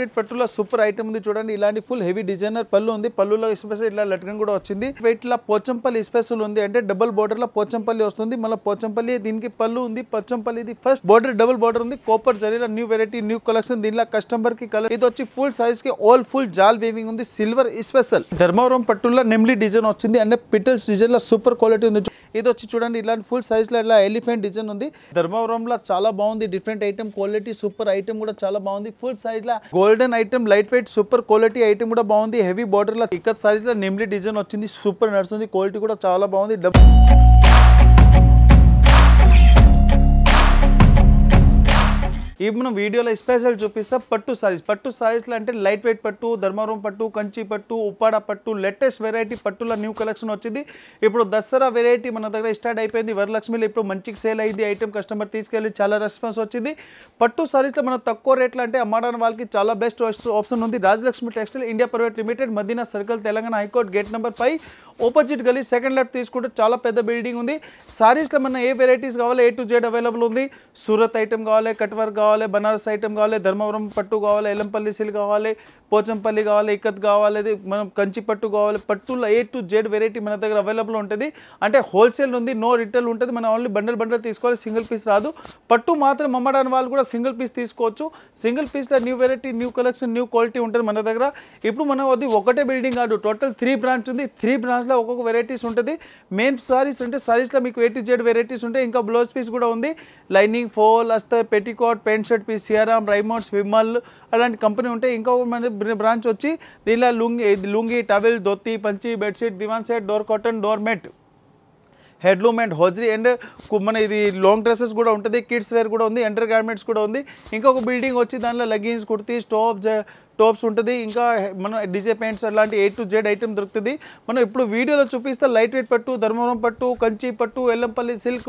పట్టులో super item ఉంది చూడండి. ఇలాంటి ఫుల్ హెవీ డిజైనర్ పళ్ళు ఉంది. పళ్ళులో స్పెషల్ ఇట్లా లట్కన్ కూడా వచ్చింది. వెయిట్ లా పోచంపల్లి స్పెషల్ ఉంది, అంటే డబుల్ బోర్డర్ లో పోచంపల్లి వస్తుంది. మళ్ళీ పోచంపల్లి దీనికి పళ్ళు ఉంది. పోచంపల్లి ఇది ఫస్ట్ బోర్డర్ డబుల్ బోర్డర్ ఉంది. కాపర్ జరీలో న్యూ వెరైటీ న్యూ కలెక్షన్. దీనిలో కస్టమర్ కి కలర్ ఇది వచ్చి ఫుల్ సైజ్ కి ఆల్ ఫుల్ జాల్ వీవింగ్ ఉంది. సిల్వర్ స్పెషల్ ధర్మవరం పట్టులో నెమ్లీ డిజైన్ వచ్చింది, అంటే పిటల్స్ డిజైన్ లో సూపర్ క్వాలిటీ ఉంది. ఇది వచ్చి చూడండి ఇలాంటి ఫుల్ సైజ్ లో ఇలా ఎలిఫెంట్ డిజైన్ ఉంది. ధర్మవరంలో చాలా బాగుంది. Different item quality super item కూడా చాలా బాగుంది. ఫుల్ సైజ్ లో golden item light weight super quality item కూడా బాగుంది. హెవీ బార్డర్ లో ఇక్కత్ సైజ్ లో నెమ్లీ డిజైన్ వచ్చింది. సూపర్ నడుస్తుంది. క్వాలిటీ కూడా చాలా బాగుంది. ఈ మనం వీడియోలో స్పెషల్ చూపిస్తా పట్టు సారీస్ అంటే లైట్ వెయిట్ పట్టు, ధర్మవరం పట్టు, కంచి పట్టు, ఉప్పాడ పట్టు, లేటెస్ట్ వెరైటీ పట్టుల న్యూ కలెక్షన్ వచ్చింది. ఇప్పుడు దసరా వెరైటీ మన దగ్గర స్టార్ట్ అయిపోయింది. వరలక్ష్మిలో ఇప్పుడు మంచిగా సేల్ అయింది ఐటమ్. కస్టమర్ తీసుకెళ్ళి చాలా రెస్పాన్స్ వచ్చింది. పట్టు సారీస్లో మనం తక్కువ రేట్లో అంటే అమ్మడానికి వాళ్ళకి చాలా బెస్ట్ ఆప్షన్ ఉంది. Rajalakshmi textile India private limited, Madina circle, Telangana high court gate number 5 opposite గలీ సెకండ్ లెఫ్ట్ తీసుకుంటే చాలా పెద్ద బిల్డింగ్ ఉంది. సారీస్లో మన ఏ వెరైటీస్ కావాలి A to Z అవైలబుల్ ఉంది. సూరత్ ఐటమ్ కావాలి, కట్ వర్క్ కావాలి, బనారస్ ఐటమ్ కావాలి, ధర్మవరం పట్టు కావాలి, ఎల్లంపల్లి సిల్క్ కావాలి, పోచంపల్లి కావాలి, ఇక్కత్ కావాలి, మనం కంచి పట్టు కావాలి. పట్టులో A to Z వెరైటీ మన దగ్గర అవైలబుల్ ఉంటుంది. అంటే హోల్సేల్ ఉంది, నో రిటైల్ ఉంటుంది. మనం ఓన్లీ బండల్ తీసుకోవాలి, సింగిల్ పీస్ రాదు. పట్టు మాత్రం అమ్మడానికి వాళ్ళు కూడా సింగిల్ పీస్ తీసుకోవచ్చు. సింగిల్ పీస్లో new variety new collection new quality ఉంటుంది మన దగ్గర. ఇప్పుడు మనం అది ఒకటే బిల్డింగ్ కాదు, టోటల్ 3 బ్రాంచ్ ఉంది. 3 బ్రాంచ్లో ఒక్కొక్క వెరైటీస్ ఉంటుంది. మెయిన్ సారీస్ అంటే సారీస్లో మీకు A to Z వెరైటీస్ ఉంటాయి. ఇంకా బ్లౌజ్ పీస్ కూడా ఉంది. లైనింగ్, ఫోల్, అస్తర్, petticoat, pant shirt piece, Siyaram, Raymonds, Vimal అలాంటి కంపెనీ ఉంటాయి. ఇంకొక మన బ్రాంచ్ వచ్చి దీనిలో లుంగి, టవెల్, ధోతి, పంచి, bedsheet, divan set, door cotton, door mat, handloom and hosiery and మన ఇది లాంగ్ డ్రెస్సెస్ కూడా ఉంటుంది. కిడ్స్ వేర్ కూడా ఉంది. అండర్ గార్మెంట్స్ కూడా ఉంది. ఇంకొక బిల్డింగ్ వచ్చి దానిలో లెగిన్స్, కుర్తీస్, టాప్స్ ఉంటుంది. ఇంకా మనం డీజే ప్యాంట్స్ అలాంటి A to Z ఐటమ్ దొరుకుతుంది. మనం ఇప్పుడు వీడియోలో చూపిస్తే లైట్ వెయిట్ పట్టు, ధర్మవరం పట్టు, కంచి పట్టు, ఎల్లంపల్లి సిల్క్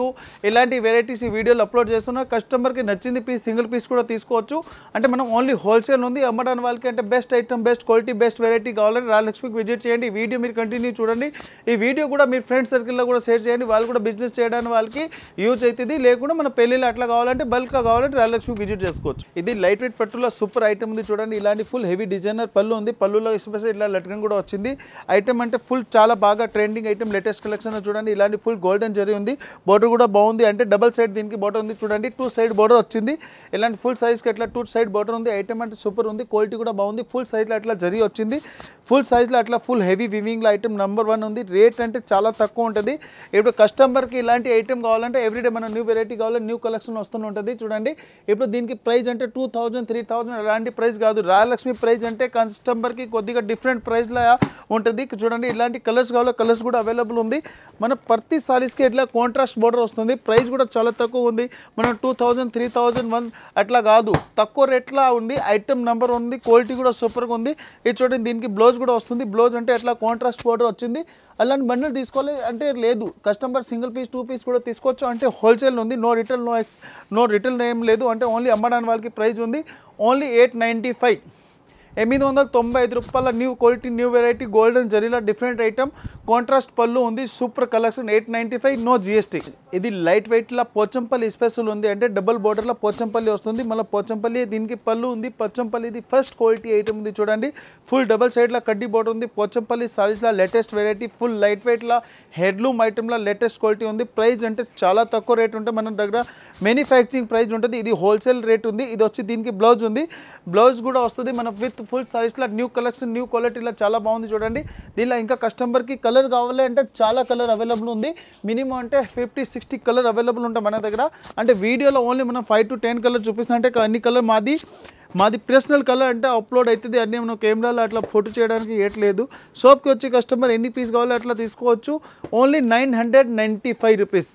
ఇలాంటి వెరైటీస్ ఈ వీడియోలో అప్లోడ్ చేస్తున్నా. కస్టమర్కి నచ్చింది పీస్ సింగిల్ పీస్ కూడా తీసుకోవచ్చు. అంటే మనం ఓన్లీ హోల్సేల్ ఉంది. అమ్మడానికి వాళ్ళకి అంటే best item, best quality, best variety కావాలంటే రాజలక్ష్మికి విజిట్ చేయండి. ఈ వీడియో మీరు కంటిన్యూ చూడండి. ఈ వీడియో కూడా మీరు ఫ్రెండ్స్ సర్కిల్లో కూడా షేర్ చేయండి. వాళ్ళు కూడా బిజినెస్ చేయడానికి వాళ్ళకి యూజ్ అవుతుంది. లేకుండా మన పెళ్ళిళ్ళు అట్లా కావాలంటే బల్క్గా కావాలంటే రాజలక్ష్మికి విజిట్ చేసుకోవచ్చు. ఇది లైట్ వెయిట్ పట్టులో సూపర్ ఐటమ్ ఉంది చూడండి. ఇలాంటి ఫుల్ హెవీ డిజైనర్ పళ్ళు ఉంది. పళ్ళులో స్పెషల్ ఇట్లా లట్కన్ కూడా వచ్చింది. ఐటమ్ అంటే ఫుల్ చాలా బాగా ట్రెండింగ్ ఐటమ్, లేటెస్ట్ కలెక్షన్ చూడండి. ఇలాంటి ఫుల్ గోల్డెన్ జరీ ఉంది. బోర్డర్ కూడా బాగుంది. అంటే డబల్ సైడ్ దీనికి బోర్డర్ ఉంది చూడండి. 2 సైడ్ బోర్డర్ వచ్చింది. ఇలాంటి ఫుల్ సైజ్కి అట్లా 2 సైడ్ బోర్డర్ ఉంది. ఐటమ్ అంటే సూపర్ ఉంది. క్వాలిటీ కూడా బాగుంది. ఫుల్ సైజ్లో అట్లా జరీ వచ్చింది. ఫుల్ సైజ్లో అట్లా ఫుల్ హెవీ వివింగ్లో ఐటమ్ నెంబర్ 1 ఉంది. రేట్ అంటే చాలా తక్కువ ఉంటుంది. ఇప్పుడు కస్టమర్కి ఇలాంటి ఐటమ్ కావాలంటే ఎవ్రీడే మన న్యూ వెరైటీ కావాలి, న్యూ కలెక్షన్ వస్తూనే ఉంటుంది చూడండి. ఇప్పుడు దీనికి ప్రైస్ అంటే 2000, 3000 అలాంటి ప్రైస్ కాదు. రాజలక్ష్మి ప్రైస్ అంటే కస్టమర్కి కొద్దిగా డిఫరెంట్ ప్రైస్లో ఉంటుంది చూడండి. ఇలాంటి కలర్స్ కావాలో కలర్స్ కూడా అవైలబుల్ ఉంది. మన ప్రతి సారీస్కి ఇట్లా కాంట్రాస్ట్ బోర్డర్ వస్తుంది. ప్రైస్ కూడా చాలా తక్కువ ఉంది. మనం 2000, 3000 అట్లా కాదు, తక్కువ రేట్లో ఉంది. ఐటమ్ నెంబర్ ఉంది. క్వాలిటీ కూడా సూపర్గా ఉంది. ఇది చూడండి. దీనికి బ్లౌజ్ కూడా వస్తుంది. బ్లౌజ్ అంటే అట్లా కాంట్రాస్ట్ బోర్డర్ వచ్చింది. అలాంటి బండిల్ తీసుకోవాలి అంటే లేదు. కస్టమర్ సింగిల్ పీస్ 2 పీస్ కూడా తీసుకోవచ్చు. అంటే హోల్సేల్ ఉంది. నో రిటైల్ ఏం లేదు. అంటే ఓన్లీ అమ్మడానికి వాళ్ళకి ప్రైస్ ఉంది. ఓన్లీ 895 895 రూపాయల new quality new variety golden జరీలా డిఫరెంట్ ఐటమ్. కాంట్రాస్ట్ పళ్ళు ఉంది. Super collection. 895 no GST. ఇది లైట్ వెయిట్లో పోచంపల్లి స్పెషల్ ఉంది. అంటే డబుల్ బోర్డర్లో పోచంపల్లి వస్తుంది. మళ్ళీ పోచంపల్లి దీనికి పళ్ళు ఉంది. పోచంపల్లి ఇది ఫస్ట్ క్వాలిటీ ఐటమ్ ఉంది చూడండి. ఫుల్ డబల్ సైడ్లో కడ్డీ బోర్డర్ ఉంది. పోచంపల్లి సారీస్లో లేటెస్ట్ వెరైటీ ఫుల్ లైట్ వెయిట్లో హెడ్లూమ్ ఐటమ్లో లేటెస్ట్ క్వాలిటీ ఉంది. ప్రైస్ అంటే చాలా తక్కువ రేట్ ఉంటుంది. మన దగ్గర మ్యానుఫ్యాక్చరింగ్ ప్రైస్ ఉంటుంది. ఇది హోల్సేల్ రేట్ ఉంది. ఇది వచ్చి దీనికి బ్లౌజ్ ఉంది. బ్లౌజ్ కూడా వస్తుంది మన విత్ ఫుల్ సారీస్లో న్యూ కలెక్షన్ న్యూ క్వాలిటీలో చాలా బాగుంది చూడండి. దీనిలో ఇంకా కస్టమర్కి కలర్ కావాలి అంటే చాలా కలర్ అవైలబుల్ ఉంది. మినిమం అంటే 50-60 కలర్ అవైలబుల్ ఉంటాయి మన దగ్గర. అంటే వీడియోలో ఓన్లీ మనం 5 to 10 కలర్ చూపిస్తున్నా. అంటే అన్ని కలర్ మాది పర్సనల్ కలర్ అంటే అప్లోడ్ అవుతుంది. అన్నీ మనం కెమెరాలో అట్లా ఫోటో చేయడానికి ఏట్లేదు. షాప్కి వచ్చి కస్టమర్ ఎన్ని పీస్ కావాలో అట్లా తీసుకోవచ్చు. Only 995 rupees.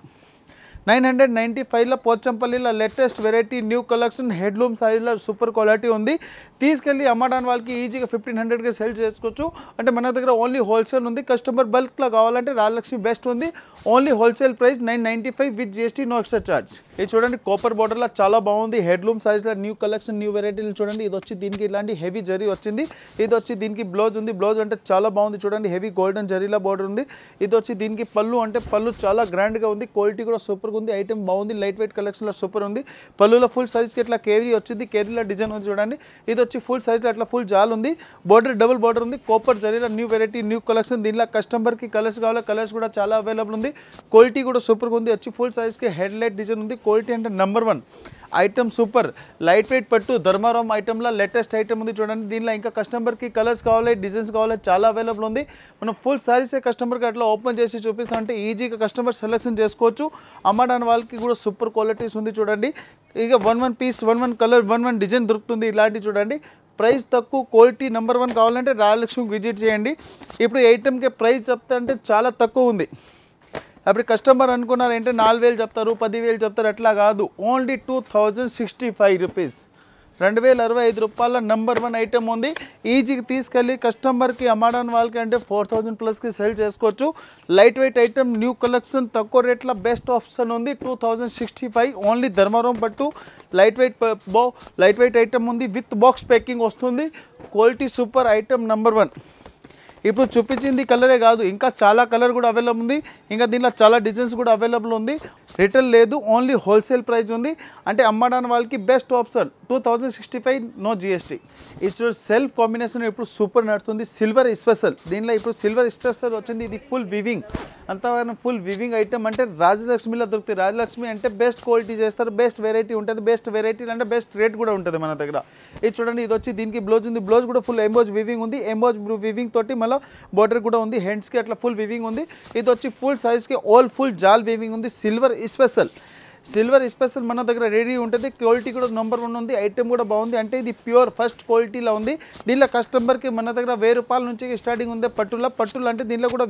995లో పోచంపల్లిలో latest variety new collection handloom సైజ్లో సూపర్ క్వాలిటీ ఉంది. తీసుకెళ్ళి అమ్మడానికి వాళ్ళకి ఈజీగా 1500కి సేల్ చేసుకోవచ్చు. అంటే మన దగ్గర ఓన్లీ హోల్సేల్ ఉంది. కస్టమర్ బల్క్లో కావాలంటే రాజలక్ష్మి బెస్ట్ ఉంది. Only wholesale price 995 with GST no extra charge. ఇది చూడండి కాపర్ బోర్డర్లో చాలా బాగుంది. హెడ్లూమ్ సైజ్లో న్యూ కలెక్షన్ న్యూ వెరైటీలు చూడండి. ఇది వచ్చి దీనికి ఇలాంటి హెవీ జరీ వచ్చింది. ఇది వచ్చి దీనికి బ్లౌజ్ ఉంది. బ్లౌజ్ అంటే చాలా బాగుంది చూడండి. హెవీ గోల్డెన్ జరీలా బోర్డర్ ఉంది. ఇది వచ్చి దీనికి పళ్ళు అంటే పళ్ళు చాలా గ్రాండ్గా ఉంది. క్వాలిటీ కూడా సూపర్ సూపర్గా ఉంది, ఐటమ్ బాగుంది, లైట్ వెయిట్ కలెక్షన్లో సూపర్ ఉంది. పళ్ళులో ఫుల్ సైజ్కి ఇట్లా కేరీ వచ్చింది, కేరీలో డిజైన్ ఉంది చూడండి. ఇది వచ్చి ఫుల్ సైజ్లో అట్లా ఫుల్ జాల్ ఉంది, బోర్డర్ డబుల్ బోర్డర్ ఉంది, కోపర్ జరీలో న్యూ వెరైటీ న్యూ కలెక్షన్. దీనిలో కస్టమర్కి కలర్స్ కావాలి, కలర్స్ కూడా చాలా అవైలబుల్ ఉంది, క్వాలిటీ కూడా సూపర్గా ఉంది. వచ్చి ఫుల్ సైజ్కి హెడ్ లైట్ డిజైన్ ఉంది, క్వాలిటీ అంటే number 1 item super. Light weight పట్టు ధర్మారాం ఐటమ్లో లేటెస్ట్ ఐటమ్ ఉంది చూడండి. దీనిలో ఇంకా కస్టమర్కి కలర్స్ కావాలి, డిజైన్స్ కావాలి, చాలా అవైలబుల్ ఉంది. మనం ఫుల్ సారీసే కస్టమర్కి అట్లా ఓపెన్ చేసి చూపిస్తామంటే ఈజీగా కస్టమర్ సెలెక్షన్ చేసుకోవచ్చు. అమ్మడానికి వాళ్ళకి కూడా సూపర్ క్వాలిటీస్ ఉంది చూడండి. ఇక 1 పీస్ 1 కలర్ 1 డిజైన్ దొరుకుతుంది. ఇలాంటివి చూడండి, ప్రైస్ తక్కువ, క్వాలిటీ నెంబర్ 1 కావాలంటే రాయలక్ష్మికి విజిట్ చేయండి. ఇప్పుడు ఐటమ్కి ప్రైస్ చెప్తా అంటే చాలా తక్కువ ఉంది. అప్పుడు కస్టమర్ అనుకున్నారు అంటే 4,000 చెప్తారు, 10,000 చెప్తారు, అట్లా కాదు. ఓన్లీ 2065 రూపీస్, 2065 రూపాయల నెంబర్ 1 ఐటమ్ ఉంది. ఈజీకి తీసుకెళ్ళి కస్టమర్కి అమ్మడానికి వాళ్ళకి అంటే 4,000 ప్లస్కి సేల్ చేసుకోవచ్చు. Light weight item new collection తక్కువ రేట్లో బెస్ట్ ఆప్షన్ ఉంది. 2065 ఓన్లీ ధర్మారం పట్టు లైట్ వెయిట్ ఐటమ్ ఉంది, విత్ బాక్స్ ప్యాకింగ్ వస్తుంది, క్వాలిటీ సూపర్ ఐటమ్ నెంబర్ 1. ఇప్పుడు చూపించింది కలరే కాదు, ఇంకా చాలా కలర్ కూడా అవైలబుల్ ఉంది, ఇంకా దీనిలో చాలా డిజైన్స్ కూడా అవైలబుల్ ఉంది. రిటైల్ లేదు, ఓన్లీ హోల్సేల్ ప్రైస్ ఉంది. అంటే అమ్మడానికి వాళ్ళకి బెస్ట్ ఆప్షన్ 2065 నో జిఎస్టీ. ఇది సెల్ఫ్ కాంబినేషన్ ఇప్పుడు సూపర్ నడుస్తుంది, సిల్వర్ స్పెషల్. దీనిలో ఇప్పుడు సిల్వర్ స్పెషల్ వచ్చింది, ఇది ఫుల్ వివింగ్ అంతా ఫుల్ వివింగ్ ఐటమ్. అంటే రాజలక్ష్మిలో దొరుకుతుంది. రాజలక్ష్మి అంటే బెస్ట్ క్వాలిటీ చేస్తారు, బెస్ట్ వెరైటీ ఉంటుంది, బెస్ట్ వెరైటీ అంటే బెస్ట్ రేట్ కూడా ఉంటుంది మన దగ్గర. ఇది చూడండి, ఇది వచ్చి దీనికి బ్లౌజ్ ఉంది, బ్లౌజ్ కూడా ఫుల్ ఎంబోజ్ వివింగ్ ఉంది, ఎంబోజ్ వివింగ్ తోటి మళ్ళీ బోర్డర్ కూడా ఉంది, హ్యాండ్స్కి అట్లా ఫుల్ వివింగ్ ఉంది. ఇది వచ్చి ఫుల్ సైజ్కి ఆల్ ఫుల్ జాల్ వివింగ్ ఉంది, సిల్వర్ స్పెషల్ మన దగ్గర రెడీ ఉంటుంది. క్వాలిటీ కూడా నెంబర్ 1 ఉంది, ఐటమ్ కూడా బాగుంది. అంటే ఇది ప్యూర్ ఫస్ట్ క్వాలిటీలో ఉంది. దీనిలో కస్టమర్కి మన దగ్గర 1000 రూపాయల నుంచి స్టార్టింగ్ ఉంది. పట్టులు అంటే దీనిలో కూడా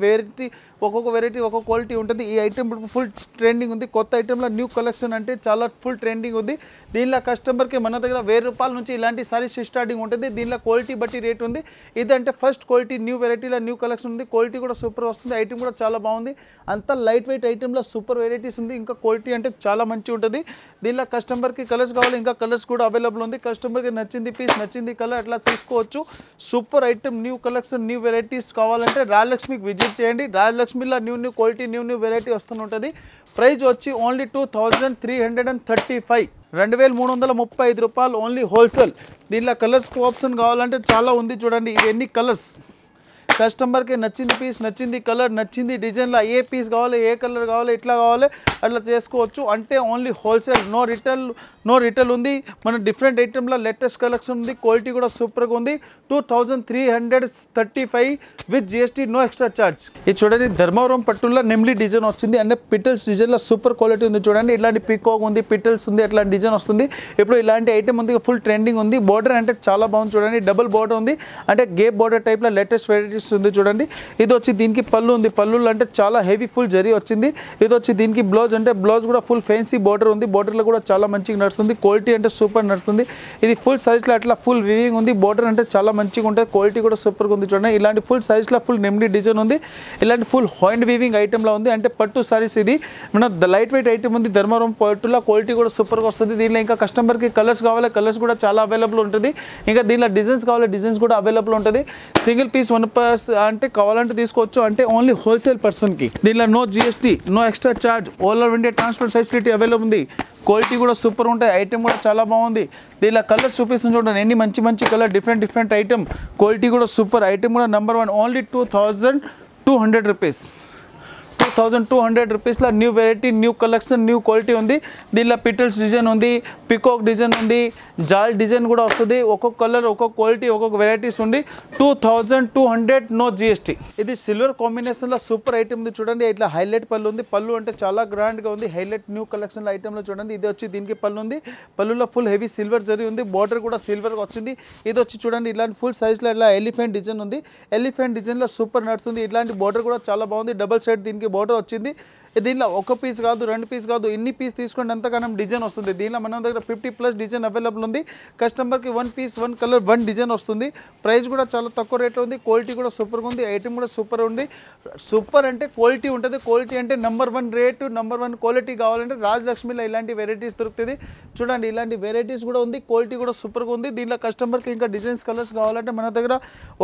ఒక్కొక్క వెరైటీ ఒక్కొక్క క్వాలిటీ ఉంటుంది. ఈ ఐటమ్ ఫుల్ ట్రెండింగ్ ఉంది, కొత్త ఐటెంలో న్యూ కలెక్షన్ అంటే చాలా ఫుల్ ట్రెండింగ్ ఉంది. దీనిలో కస్టమర్కి మన దగ్గర 1000 రూపాయల నుంచి ఇలాంటి సారీస్ స్టార్టింగ్ ఉంటుంది. దీనిలో క్వాలిటీ బట్టి రేట్ ఉంది. ఇదంటే ఫస్ట్ క్వాలిటీ న్యూ వెరైటీలో న్యూ కలెక్షన్ ఉంది, క్వాలిటీ కూడా సూపర్ వస్తుంది, ఐటమ్ కూడా చాలా బాగుంది. అంతా లైట్ వెయిట్ ఐటెంలో సూపర్ వెరైటీస్ ఉంది, ఇంకా క్వాలిటీ అంటే చాలా మంచి ఉంటుంది. దీనిలో కస్టమర్కి కలర్స్ కావాలి, ఇంకా కలర్స్ కూడా అవైలబుల్ ఉంది. కస్టమర్కి నచ్చింది పీస్ నచ్చింది కలర్ అట్లా తీసుకోవచ్చు. Super item new collection new varieties కావాలంటే రాజలక్ష్మికి విజిట్ చేయండి. రాజలక్ష్మిలో న్యూ క్వాలిటీ న్యూ వెరైటీ వస్తుంటుంది. ప్రైస్ వచ్చి ఓన్లీ 2335, 2335 రూపాయలు ఓన్లీ హోల్సేల్. దీనిలో కలర్స్ ఆప్షన్ కావాలంటే చాలా ఉంది చూడండి. ఇవన్నీ కలర్స్ కస్టమర్కి నచ్చింది పీస్ నచ్చింది కలర్ నచ్చింది డిజైన్లో ఏ పీస్ కావాలి ఏ కలర్ కావాలి ఎట్లా కావాలి అట్లా చేసుకోవచ్చు. అంటే ఓన్లీ హోల్సేల్, నో రిటైల్ ఉంది. మన డిఫరెంట్ ఐటెంలో లేటెస్ట్ కలెక్షన్ ఉంది, క్వాలిటీ కూడా సూపర్గా ఉంది. 2335 with GST, no extra charge. ఇది చూడండి, ధర్మవరం పట్టుల్లో నెమ్లీ డిజైన్ వచ్చింది, అంటే పిటల్స్ డిజైన్లో సూపర్ క్వాలిటీ ఉంది చూడండి. ఇలాంటి పీకాక్ ఉంది, పిటల్స్ ఉంది, అట్లాంటి డిజైన్ వస్తుంది. ఇప్పుడు ఇలాంటి ఐటమ్ ఉంది, ఫుల్ ట్రెండింగ్ ఉంది. బోర్డర్ అంటే చాలా బాగుంది చూడండి, డబుల్ బోర్డర్ ఉంది, అంటే గేప్ బోర్డర్ టైప్లో లేటెస్ట్ వెరైటీస్ ఉంది చూడండి. ఇది వచ్చి దీనికి పళ్ళు ఉంది, పళ్ళు అంటే చాలా హెవీ ఫుల్ జరీ వచ్చింది. ఇది వచ్చి దీనికి బ్లౌజ్, అంటే బ్లౌజ్ కూడా ఫుల్ ఫ్యాన్సీ బోర్డర్ ఉంది, బోర్డర్లో కూడా చాలా మంచిగా నడుస్తుంది, క్వాలిటీ అంటే సూపర్ నడుస్తుంది. ఇది ఫుల్ సైజ్లో అట్లా ఫుల్ వివింగ్ ఉంది, బోర్డర్ అంటే చాలా మంచిగా ఉంటుంది, క్వాలిటీ కూడా సూపర్గా ఉంది చూడండి. ఇలాంటి ఫుల్ సైజ్లో ఫుల్ నెమ్లీ డిజైన్ ఉంది, ఇలాంటి ఫుల్ హ్యాండ్ వీవింగ్ ఐటెంలో ఉంది, అంటే పట్టు సారీస్. ఇది మన లైట్ వెయిట్ ఐటమ్ ఉంది, ధర్మవరం పట్టులో క్వాలిటీ కూడా సూపర్గా వస్తుంది. దీనిలో ఇంకా కస్టమర్కి కలర్స్ కావాలి, కలర్స్ కూడా చాలా అవైలబుల్ ఉంటుంది. ఇంకా దీనిలో డిజైన్స్ కావాలి, డిజైన్స్ కూడా అవైలబుల్ ఉంటుంది. సింగిల్ పీస్ 1 పీస్ అంటే కావాలంటే తీసుకోవచ్చు, అంటే ఓన్లీ హోల్సేల్ పర్సన్కి. దీనిలో no GST, no extra charge, all over India transport facility available ఉంది. క్వాలిటీ కూడా సూపర్ ఉంటాయి, ఐటమ్ కూడా చాలా బాగుంది. దీనిలో కలర్స్ చూపిస్తుంది చూడండి, ఎన్ని మంచి కలర్, డిఫరెంట్ ఐటమ్, క్వాలిటీ కూడా సూపర్, ఐటమ్ కూడా నెంబర్ 1. ఓన్లీ 2200 రూపీస్, 2200 రూపీస్లో new variety new collection new quality ఉంది. దీనిలో పిటల్స్ డిజైన్ ఉంది, పికాక్ డిజైన్ ఉంది, జాల్ డిజైన్ కూడా వస్తుంది. ఒక్కొక్క కలర్ ఒక్కొక్క క్వాలిటీ ఒక్కొక్క వెరైటీస్ ఉంది. 2200 నో జిఎస్టీ. ఇది సిల్వర్ కాంబినేషన్లో సూపర్ ఐటమ్ ఉంది చూడండి. ఇట్లా హైలైట్ పళ్ళు ఉంది, పళ్ళు అంటే చాలా గ్రాండ్గా ఉంది, హైలైట్ న్యూ కలెక్షన్లో ఐటెంలో చూడండి. ఇది వచ్చి దీనికి పళ్ళు ఉంది, పళ్ళులో ఫుల్ హెవీ సిల్వర్ జరీ ఉంది, బార్డర్ కూడా సిల్వర్గా వచ్చింది. ఇది వచ్చి చూడండి, ఇలాంటి ఫుల్ సైజ్లో ఇలా ఎలిఫెంట్ డిజైన్ ఉంది, ఎలిఫెంట్ డిజైన్లో సూపర్ నడుతుంది. ఇట్లాంటి బార్డర్ కూడా చాలా బాగుంది, డబల్ సైడ్ దీనికి బార్డర్ వచ్చింది. దీనిలో ఒక పీస్ కాదు, 2 పీస్ కాదు, ఎన్ని పీస్ తీసుకుంటే అంతగానో డిజైన్ వస్తుంది. దీనిలో మన దగ్గర 50+ డిజైన్ అవైలబుల్ ఉంది. కస్టమర్కి 1 పీస్ 1 కలర్ 1 డిజైన్ వస్తుంది. ప్రైస్ కూడా చాలా తక్కువ రేట్లో ఉంది, క్వాలిటీ కూడా సూపర్గా ఉంది, ఐటమ్ కూడా సూపర్ ఉంది. సూపర్ అంటే క్వాలిటీ ఉంటుంది, క్వాలిటీ అంటే నెంబర్ 1 రేటు, నెంబర్ 1 క్వాలిటీ కావాలంటే రాజలక్ష్మిలో ఇలాంటి వెరైటీస్ దొరుకుతుంది చూడండి. ఇలాంటి వెరైటీస్ కూడా ఉంది, క్వాలిటీ కూడా సూపర్గా ఉంది. దీనిలో కస్టమర్కి ఇంకా డిజైన్స్ కలర్స్ కావాలంటే మన దగ్గర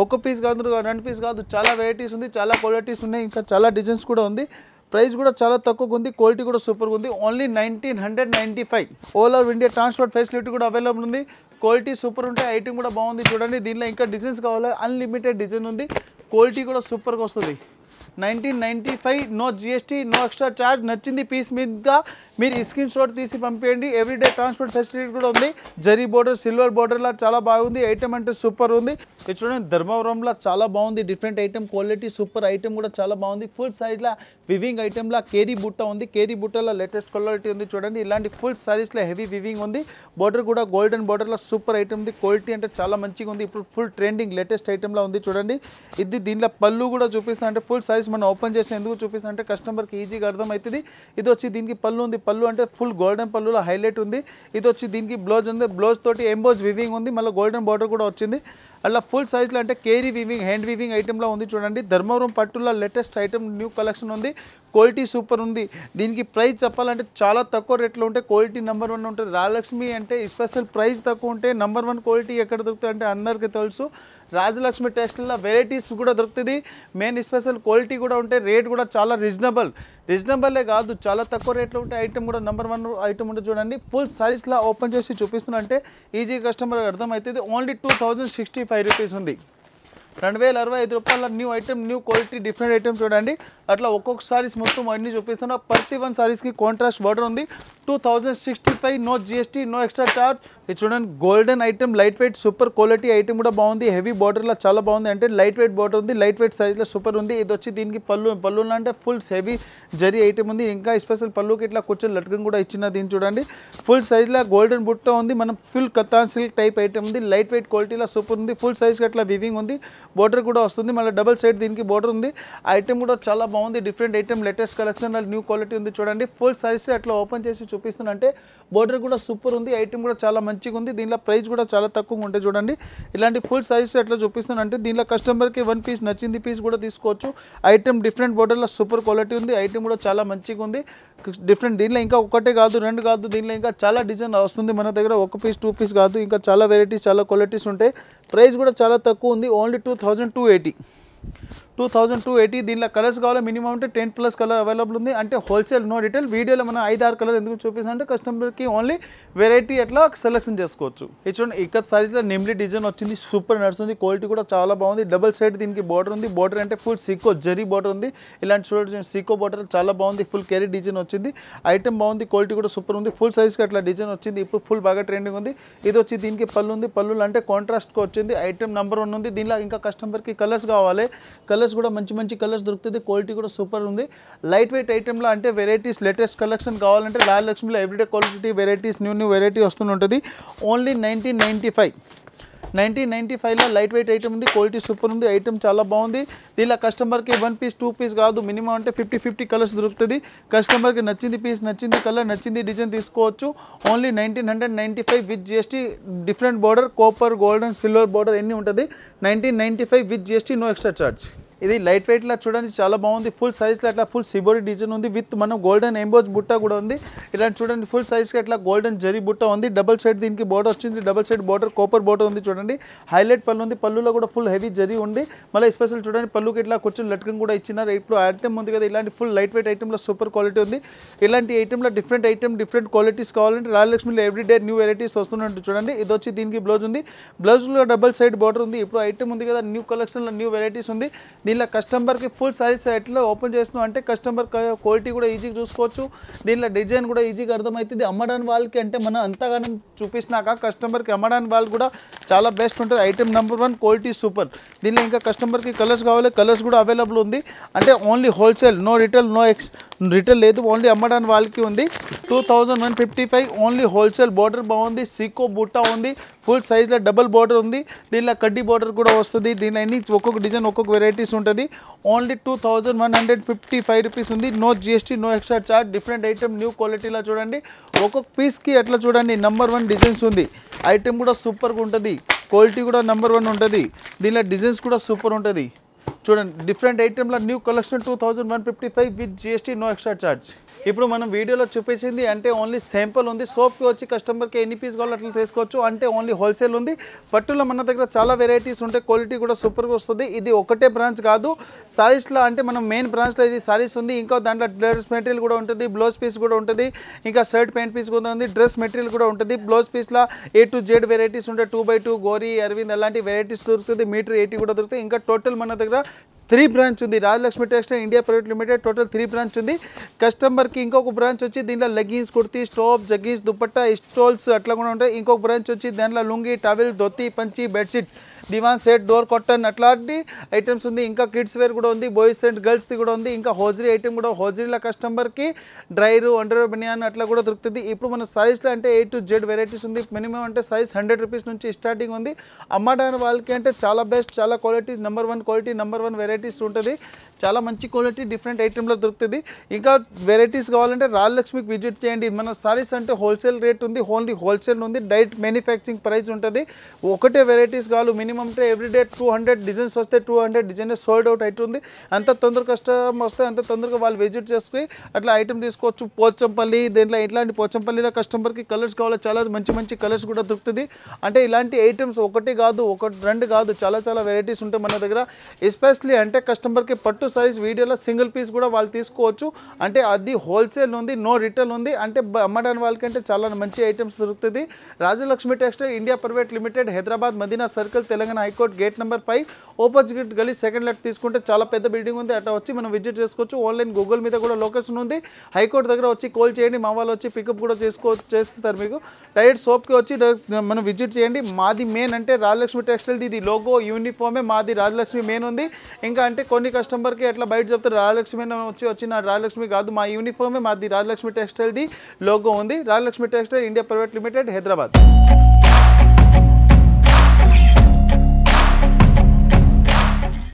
1 పీస్ కాదు, 2 పీస్ కాదు, చాలా వెరైటీస్ ఉంది, చాలా క్వాలిటీస్ ఉన్నాయి, ఇంకా చాలా డిజైన్స్ కూడా ఉంది. ప్రైస్ కూడా చాలా తక్కువగా ఉంది, క్వాలిటీ కూడా సూపర్గా ఉంది. Only 1995. All over India transport facility కూడా అవైలబుల్ ఉంది. క్వాలిటీ సూపర్ ఉంటాయి, ఐటమ్ కూడా బాగుంది చూడండి. దీనిలో ఇంకా డిజైన్స్ కావాలి, అన్లిమిటెడ్ డిజైన్ ఉంది, క్వాలిటీ కూడా సూపర్గా వస్తుంది. 1995, no GST, no extra charge. నచ్చింది పీస్ మీద మీరు స్క్రీన్ షాట్ తీసి పంపించండి. ఎవ్రీడే ట్రాన్స్పోర్ట్ ఫెసిలిటీ కూడా ఉంది. జరీ బోర్డర్, సిల్వర్ బోర్డర్లా చాలా బాగుంది. ఐటమ్ అంటే సూపర్ ఉంది. ఇది చూడండి, ధర్మవరంలో చాలా బాగుంది. Different item, quality super, item కూడా చాలా బాగుంది. ఫుల్ సైజ్లో వివింగ్ ఐటమ్లా కేరీ బుట్ట ఉంది. కేరీ బుట్టలో లేటెస్ట్ క్వాలిటీ ఉంది చూడండి. ఇలాంటి ఫుల్ సారీస్లో హెవీ వివింగ్ ఉంది. బోర్డర్ కూడా గోల్డెన్ బోర్డర్లో సూపర్ ఐటమ్ ఉంది. క్వాలిటీ అంటే చాలా మంచిగా ఉంది. ఇప్పుడు ఫుల్ ట్రెండింగ్ లేటెస్ట్ ఐటమ్లా ఉంది చూడండి. ఇది దీనిలో పళ్ళు కూడా చూపిస్తా అంటే ఫుల్ సైజ్ మనం ఓపెన్ చేసి ఎందుకు చూపిస్తా అంటే కస్టమర్కి ఈజీగా అర్థమవుతుంది. ఇది వచ్చి దీనికి పళ్ళు ఉంది. పళ్ళు అంటే ఫుల్ గోల్డెన్ పళ్ళులో హైలైట్ ఉంది. ఇది వచ్చి దీనికి బ్లౌజ్ ఉంది. బ్లౌజ్ తోటి ఎంబోజ్ వివింగ్ ఉంది. మళ్ళీ గోల్డెన్ బార్డర్ కూడా వచ్చింది. అలా ఫుల్ సైజ్లో అంటే కేరీ వివింగ్, హ్యాండ్ వివింగ్ ఐటెంలో ఉంది చూడండి. ధర్మవరం పట్టులో లేటెస్ట్ ఐటమ్, న్యూ కలెక్షన్ ఉంది. క్వాలిటీ సూపర్ ఉంది. దీనికి ప్రైస్ చెప్పాలంటే చాలా తక్కువ రేట్లో ఉంటే క్వాలిటీ నెంబర్ 1 ఉంటుంది. రాజలక్ష్మి అంటే స్పెషల్ ప్రైస్ తక్కువ ఉంటే నెంబర్ 1 క్వాలిటీ ఎక్కడ దొరుకుతుంది అంటే అందరికీ తెలుసు. రాజలక్ష్మి టెక్స్టైల్లో వెరైటీస్ కూడా దొరుకుతుంది. మెయిన్ స్పెషల్ క్వాలిటీ కూడా ఉంటే రేట్ కూడా చాలా రీజనబులే కాదు, చాలా తక్కువ రేట్లో ఉంటే ఐటమ్ కూడా నెంబర్ 1 ఐటమ్ ఉంటుంది చూడండి. ఫుల్ సైజ్లో ఓపెన్ చేసి చూపిస్తున్నా అంటే ఈజీ కస్టమర్ అర్థమవుతుంది. ఓన్లీ 2065 రూపీస్ ఉంది. 2065 రూపాయల new item, new quality, different item చూడండి. అట్లా ఒక్కొక్క సారీస్ మొత్తం అన్ని చూపిస్తున్నా. ప్రతి 1 సారీస్కి కాంట్రాస్ట్ బార్డర్ ఉంది. 2065, no GST, no extra charge. ఇది చూడండి, golden item, light weight, super quality item కూడా బాగుంది. హెవీ బార్డర్లో చాలా బాగుంది. అంటే లైట్ వెయిట్ బార్డర్ ఉంది, లైట్ వెయిట్ సైజ్లో సూపర్ ఉంది. ఇది వచ్చి దీనికి పళ్ళు అంటే ఫుల్ హెవీ జరీ ఐటమ్ ఉంది. ఇంకా స్పెషల్ పళ్ళుకి ఇట్లా కూర్చొని లట్కన్ కూడా ఇచ్చిన. దీన్ని చూడండి, ఫుల్ సైజ్లో గోల్డెన్ బుట్ట ఉంది. మనం full katan silk type item ఉంది. లైట్ వెయిట్ క్వాలిటీలో సూపర్ ఉంది. ఫుల్ సైజ్కి అట్లా వివింగ్ ఉంది. బోర్డర్ కూడా వస్తుంది. మళ్ళీ డబల్ సైడ్ దీనికి బోర్డర్ ఉంది. ఐటమ్ కూడా చాలా బాగుంది. Different item, latest collection, new quality ఉంది చూడండి. ఫుల్ సైజ్ అట్లా ఓపెన్ చేసి చూపిస్తున్నా అంటే బోర్డర్ కూడా సూపర్ ఉంది. ఐటమ్ కూడా చాలా మంచిగా ఉంది. దీనిలో ప్రైస్ కూడా చాలా తక్కువగా ఉంటాయి చూడండి. ఇలాంటి ఫుల్ సైజ్ అట్లా చూపిస్తున్నా అంటే దీనిలో కస్టమర్కి 1 పీస్ నచ్చింది పీస్ కూడా తీసుకోవచ్చు. ఐటమ్ డిఫరెంట్ బోర్డర్లో సూపర్ క్వాలిటీ ఉంది. ఐటమ్ కూడా చాలా మంచిగా ఉంది. డిఫరెంట్ దీనిలో ఇంకా ఒకటే కాదు, 2 కాదు, దీనిలో ఇంకా చాలా డిజైన్ వస్తుంది మన దగ్గర. 1 పీస్ 2 పీస్ కాదు, ఇంకా చాలా వెరైటీస్, చాలా క్వాలిటీస్ ఉంటాయి. ప్రైస్ కూడా చాలా తక్కువ ఉంది. ఓన్లీ 2280. 2280. దీనిలో కలర్స్ కావాలి మినిమం అంటే 10+ కలర్ అవైలబుల్ ఉంది. అంటే హోల్సేల్, నో రిటైల్. వీడియోలో మనం 5-6 కలర్ ఎందుకు చూపిస్తాం అంటే కస్టమర్కి ఓన్లీ వెరైటీ అట్లా సెలెక్షన్ చేసుకోవచ్చు. ఇది చూడండి, ఇక్కడ సారీస్లో నెమ్లీ డిజైన్ వచ్చింది. సూపర్ నడుస్తుంది. క్వాలిటీ కూడా చాలా బాగుంది. డబల్ సైడ్ దీనికి బార్డర్ ఉంది. బార్డర్ అంటే ఫుల్ సీకో జరీ బార్డర్ ఉంది. ఇలాంటి చూడండి, సీకో బార్డర్ చాలా బాగుంది. ఫుల్ క్యారీ డిజైన్ వచ్చింది. ఐటమ్ బాగుంది. క్వాలిటీ కూడా సూపర్ ఉంది. ఫుల్ సైజ్కి అట్లా డిజైన్ వచ్చింది. ఇప్పుడు ఫుల్ బాగా ట్రెండింగ్ ఉంది. ఇది వచ్చి దీనికి పళ్ళు ఉంది. పళ్ళు అంటే కాంట్రాస్ట్కి వచ్చింది. ఐటమ్ నెంబర్ 1 ఉంది. దీనిలో ఇంకా కస్టమర్కి కలర్స్ కావాలి. కలర్స్ కూడా మంచి కలర్స్ దొరుకుతుంది. క్వాలిటీ కూడా సూపర్ ఉంది. లైట్ వెయిట్ ఐటెంలో అంటే వెరైటీస్, లేటెస్ట్ కలెక్షన్ కావాలంటే రాజలక్ష్మిలో everyday quality varieties, new variety వస్తుంటుంది. ఓన్లీ 1995. 1995లో లైట్ వెయిట్ ఐటమ్ ఉంది. క్వాలిటీ సూపర్ ఉంది. ఐటమ్ చాలా బాగుంది. దీనిలో కస్టమర్కి 1 పీస్ 2 పీస్ కాదు, మినిమం అంటే 50 కలర్స్ దొరుకుతుంది. కస్టమర్కి నచ్చింది పీస్, నచ్చింది కలర్, నచ్చింది డిజైన్ తీసుకోవచ్చు. Only 1995 with GST. Different border, copper, golden, silver border ఎన్ని ఉంటుంది. 1995 with GST, no extra charge. ఇది లైట్ వెయిట్లో చూడండి చాలా బాగుంది. ఫుల్ సైజ్లో అట్లా ఫుల్ సిబోరీ డిజైన్ ఉంది. విత్ మనం గోల్డెన్ ఎంబోజ్ బుట్ట కూడా ఉంది. ఇలాంటి చూడండి, ఫుల్ సైజ్కి అట్లా గోల్డెన్ జరీ బుట్ట ఉంది. డబల్ సైడ్ దీనికి బోర్డర్ వచ్చింది. Double side border, copper border ఉంది చూడండి. హైలైట్ పళ్ళు ఉంది. పళ్ళులో కూడా ఫుల్ హెవీ జరీ ఉంది. మళ్ళీ స్పెషల్ చూడండి, పళ్ళుకి ఇట్లా కూర్చొని లట్కన్ కూడా ఇచ్చినారు. ఇప్పుడు ఐటమ్ ఉంది కదా, ఇలాంటి ఫుల్ లైట్ వెయిట్ ఐటమ్లో సూపర్ క్వాలిటీ ఉంది. ఇలాంటి ఐటమ్లో డిఫరెంట్ ఐటమ్, డిఫరెంట్ క్వాలిటీస్ కావాలంటే రాజలక్ష్మిలో ఎవ్రీడే న్యూ వెరైటీస్ వస్తున్నట్టు చూడండి. ఇది వచ్చి దీనికి బ్లౌజ్ ఉంది. బ్లౌజ్లో డబల్ సైడ్ బోర్డర్ ఉంది. ఇప్పుడు ఐటమ్ ఉంది కదా, న్యూ కలెక్షన్లో న్యూ వెరైటీస్ ఉంది. దీనిలో కస్టమర్కి ఫుల్ సైజ్ ఎట్లా ఓపెన్ చేస్తున్నాం అంటే కస్టమర్ క్వాలిటీ కూడా ఈజీగా చూసుకోవచ్చు. దీనిలో డిజైన్ కూడా ఈజీగా అర్థమవుతుంది. అమ్మడానికి వాళ్ళకి అంటే మనం అంతగానం చూపించినాక కస్టమర్కి అమ్మడానికి వాళ్ళు కూడా చాలా బెస్ట్ ఉంటుంది. Item number 1, quality super. దీనిలో ఇంకా కస్టమర్కి కలర్స్ కావాలి. కలర్స్ కూడా అవైలబుల్ ఉంది. అంటే only wholesale, no retail, retail లేదు, ఓన్లీ అమ్మడానికి వాళ్ళకి ఉంది. 2155 ఓన్లీ హోల్సేల్. బార్డర్ బాగుంది. సీకో బుట్ట ఉంది. ఫుల్ సైజ్లో డబల్ బార్డర్ ఉంది. దీనిలో కడ్డీ బార్డర్ కూడా వస్తుంది. దీనిలో అన్ని ఒక్కొక్క డిజైన్, ఒక్కొక్క వెరైటీస్ ఉంటుంది. ఓన్లీ 2155 రూపీస్ ఉంది. No GST, no extra charge. Different item, new క్వాలిటీలో చూడండి. ఒక్కొక్క పీస్కి ఎట్లా చూడండి నెంబర్ 1 డిజైన్స్ ఉంది. ఐటమ్ కూడా సూపర్గా ఉంటుంది. క్వాలిటీ కూడా నెంబర్ 1 ఉంటుంది. దీనిలో డిజైన్స్ కూడా సూపర్ ఉంటుంది. చూడండి డిఫరెంట్ ఐటెంల new collection 2155 with GST no extra charge. ఇప్పుడు మనం వీడియోలో చూపించింది అంటే ఓన్లీ శాంపుల్ ఉంది. సోప్కి వచ్చి కస్టమర్కి ఎన్ని పీస్ కావాలో అట్లా తీసుకోవచ్చు, అంటే ఓన్లీ హోల్సేల్ ఉంది. పట్టులో మన దగ్గర చాలా వెరైటీస్ ఉంటాయి, క్వాలిటీ కూడా సూపర్గా వస్తుంది. ఇది ఒకటే బ్రాంచ్ కాదు, సారీస్లో అంటే మనం మెయిన్ బ్రాంచ్లో ఇది సారీస్ ఉంది. ఇంకా దాంట్లో డ్రెస్ మెటీరియల్ కూడా ఉంటుంది, బ్లౌజ్ పీస్ కూడా ఉంటుంది, ఇంకా షర్ట్ ప్యాంట్ పీస్ కూడా ఉంది, డ్రెస్ మెటీరియల్ కూడా ఉంటుంది. బ్లౌజ్ పీస్లో A to Z వెరైటీస్ ఉంటాయి, 2x2 గోరీ అరవింద్ అలాంటి వెరైటీస్ దొరుకుతుంది. మీటర్ 80 కూడా దొరుకుతాయి. ఇంకా టోటల్ మన దగ్గర 3 బ్రాంచ్ ఉంది. Rajalakshmi textile India private limited total 3 branch ఉంది. కస్టమర్కి ఇంకొక బ్రాంచ్ వచ్చి దీంట్లో లెగ్గిన్స్, కుర్తీ, స్టోప్, జగ్గీస్, దుపట్టా, స్టోల్స్ అట్లా కూడా ఉంటాయి. ఇంకొక బ్రాంచ్ వచ్చి దాంట్లో లుంగి, టవెల్, ధోతి, పంచి, bedsheet, divan set, door cotton అట్లాంటి ఐటమ్స్ ఉంది. ఇంకా కిడ్స్ వేర్ కూడా ఉంది, బాయ్స్ అండ్ గర్ల్స్ది కూడా ఉంది. ఇంకా హోజరీ ఐటమ్ కూడా, హోజరీలో కస్టమర్కి డ్రైరు, అండర్ బనియాన్ అట్లా కూడా దొరుకుతుంది. ఇప్పుడు మన సైజ్లో అంటే A to Z వెరైటీస్ ఉంది. మినిమం అంటే సైజ్ 100 రూపీస్ నుంచి స్టార్టింగ్ ఉంది. అమ్మడానికి వాళ్ళకి అంటే చాలా బెస్ట్, చాలా quality, number 1 quality, number 1 varieties ఉంటుంది. చాలా మంచి క్వాలిటీ డిఫరెంట్ ఐటెంలో దొరుకుతుంది. ఇంకా వెరైటీస్ కావాలంటే రాజలక్ష్మికి విజిట్ చేయండి. మన సారీస్ అంటే హోల్సేల్ రేట్ ఉంది, ఓన్లీ హోల్సేల్ ఉంది, డైరెక్ట్ మ్యానుఫ్యాక్చరింగ్ ప్రైస్ ఉంటుంది. ఒకటే వెరైటీస్ కావాలి, మినిమం అంటే ఎవ్రీడే 200 డిజైన్స్ వస్తే 200 డిజైన్స్ సోల్డ్ అవుట్ అవుతుంది. అంత తొందరగా కస్టమర్ వస్తే అంత తొందరగా వాళ్ళు విజిట్ చేసుకుని అట్లా ఐటమ్ తీసుకోవచ్చు. పోచంపల్లి దీంట్లో ఇట్లాంటి పోచంపల్లిలో కస్టమర్కి కలర్స్ కావాలి, చాలా మంచి మంచి కలర్స్ కూడా దొరుకుతుంది. అంటే ఇలాంటి ఐటమ్స్ ఒకటి కాదు, రెండు కాదు, చాలా చాలా వెరైటీస్ ఉంటాయి మన దగ్గర. ఎస్పెషలీ అంటే కస్టమర్కి పట్టు సైజ్ వీడియోలో సింగిల్ పీస్ కూడా వాళ్ళు తీసుకోవచ్చు. అంటే అది హోల్సేల్ ఉంది, నో రిటైల్ ఉంది. అంటే అమ్మడానికి వాళ్ళకంటే చాలా మంచి ఐటమ్స్ దొరుకుతుంది. Rajalakshmi textile India private limited, Hyderabad Madina circle, Telangana high court gate number 5, opposite గలీ, సెకండ్ లెఫ్ట్ తీసుకుంటే చాలా పెద్ద బిల్డింగ్ ఉంది. అట్లా వచ్చి మనం విజిట్ చేసుకోవచ్చు. ఆన్లైన్ గూగుల్ మీద కూడా లొకేషన్ ఉంది. హైకోర్ట్ దగ్గర వచ్చి కాల్ చేయండి, మా వాళ్ళు వచ్చి పికప్ కూడా చేస్తారు మీకు. డైరెక్ట్ షాప్కి వచ్చి మనం విజిట్ చేయండి. మాది మెయిన్ అంటే రాజలక్ష్మి టెక్స్టైల్ది ఇది లోగో యూనిఫామే మాది రాజలక్ష్మి మెయిన్ ఉంది. ఇంకా అంటే కొన్ని కస్టమర్కి ఎట్లా బయట చెప్తారు రాజలక్ష్మి వచ్చి నా రాజలక్ష్మి కాదు, మా యూనిఫామే మాది రాజలక్ష్మి టెక్స్టైల్ది లోగో ఉంది. Rajalakshmi textile India private limited, Hyderabad.